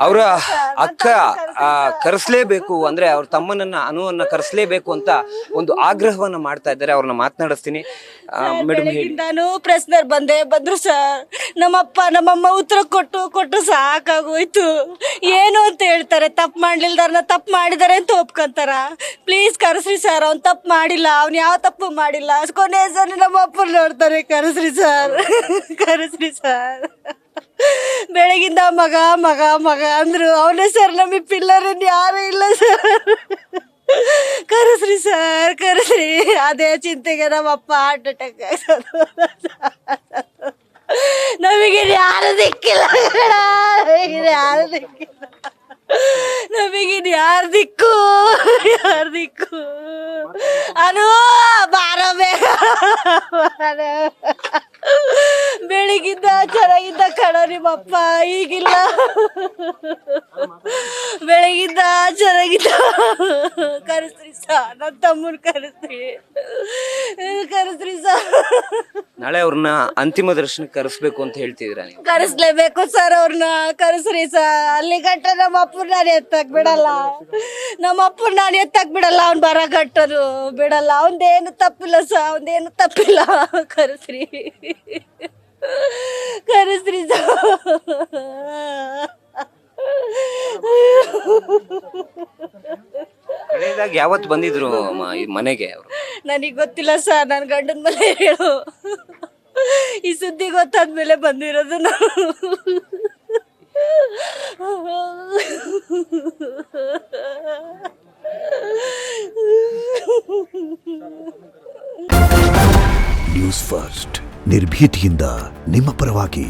ಅವರ ಅಕ್ಕ ಕರೆಸಲೇಬೇಕು ಅಂದ್ರೆ ಅವ್ರ ತಮ್ಮನನ್ನ ಅನುವನ್ನ ಕರೆಸಲೇಬೇಕು ಅಂತ ಒಂದು ಆಗ್ರಹವನ್ನ ಮಾಡ್ತಾ ಇದ್ದಾರೆ. ಅವ್ರನ್ನ ಮಾತನಾಡಿಸ್ತೀನಿ. ಮೇಡಮ್ ಹೇಳಿ. ನಾನು ಪ್ರೆಸ್ನರ್ ಬಂದ್ರು ಸರ್. ನಮ್ಮಪ್ಪ ನಮ್ಮಮ್ಮ ಉತ್ತರ ಕೊಟ್ಟು ಸಾಕಾಗೋಯ್ತು. ಏನು ಅಂತ ಹೇಳ್ತಾರೆ, ತಪ್ಪು ಮಾಡ್ಲಿಲ್ದಾರನ ತಪ್ಪು ಮಾಡಿದಾರೆ ಅಂತ ಒಪ್ಕೊಂತಾರ. ಪ್ಲೀಸ್ ಕರೆಸ್ರಿ ಸರ್, ಅವ್ನು ತಪ್ಪು ಮಾಡಿಲ್ಲ, ಅವ್ನು ಯಾವ ತಪ್ಪು ಮಾಡಿಲ್ಲ. ಕೊನೆ ಸರ್ ನಮ್ಮ ಅಪ್ಪನ ನೋಡ್ತಾರೆ. ಕರೆಸ್ರಿ ಸರ್, ಕರೆಸ್ರಿ ಸರ್. ಬೆಳಗಿಂದ ಮಗ ಮಗ ಮಗ ಅಂದ್ರು. ಅವನೇ ಸರ್ ನಮಗೆ ಪಿಲ್ಲರ್ ಯಾರು ಇಲ್ಲ ಸರ್. ಕರೆಸ್ರಿ ಸರ್, ಕರೆಸ್ರಿ. ಅದೇ ಚಿಂತೆಗೆ ನಮ್ಮಪ್ಪ ಹಾರ್ಟ್ ಅಟ್ಯಾಕ್ ನಮಗೆ ಯಾರು ದಿಕ್ಕಿಲ್ಲ, ಯಾರು ದಿಕ್ಕಿಲ್ಲ, ನಮಗಿನ್ ಯಾರು ದಿಕ್ಕು, ಯಾರು ದಿಕ್ಕು. ಅನು ಬಾರ ಬೇಗ, ಬೆಳಿಗಿಂದ ಚೆನ್ನಾಗಿದ್ದ ಕಣ ನಿಮ್ಮಪ್ಪ, ಈಗಿಲ್ಲ. ಬೆಳಗಿಂದ ಚೆನ್ನಾಗಿದ್ದ. ಕರೆಸ್ರಿ ಸರ್, ನನ್ನ ತಮ್ಮನ ಕರೆಸ್ರಿ ಸರ್. ನಾಳೆ ಅವ್ರನ್ನ ಅಂತಿಮ ದರ್ಶನಕ್ಕೆ ಕರೆಸ್ಬೇಕು ಅಂತ ಹೇಳ್ತಿದ್ದೀರಾ ನೀವು? ಕರೆಸ್ಲೇಬೇಕು ಸರ್, ಅವ್ರನ್ನ ಕರೆಸ್ರಿ ಸರ್. ಅಲ್ಲಿ ಗಂಟ ನಮ್ಮ ಅಪ್ಪನ ನಾನು ಎತ್ತಕ್ ಬಿಡಲ್ಲ, ನಮ್ಮ ಅಪ್ಪನ ನಾನು ಎತ್ತಕ್ ಬಿಡಲ್ಲ. ಅವ್ನು ಬರ ಗಟ್ಟದು ಬಿಡಲ್ಲ. ಅವನದೇನು ತಪ್ಪಿಲ್ಲ ಸರ್, ಅವನದೇನು ತಪ್ಪಿಲ್ಲ. ಕರೆಸ್ರಿ, ಕರೆಸ್ರಿ ಸರ್. ಕಡೆಯದಾಗ ಯಾವತ್ತು ಬಂದಿದ್ರು ಈ ಮನೆಗೆ ಅವರು? ನನಗೆ ಗೊತ್ತಿಲ್ಲ ಸರ್, ನನ್ನ ಗಂಡನ ಮನೆ ಹೇಳು. ಈ ಸುದ್ದಿ ಗೊತ್ತಾದ್ಮೇಲೆ ಬಂದಿರೋದು ನಾವು. ನ್ಯೂಸ್ ಫಸ್ಟ್, ನಿರ್ಭೀತಿಯಿಂದ ನಿಮ್ಮ ಪರವಾಗಿ.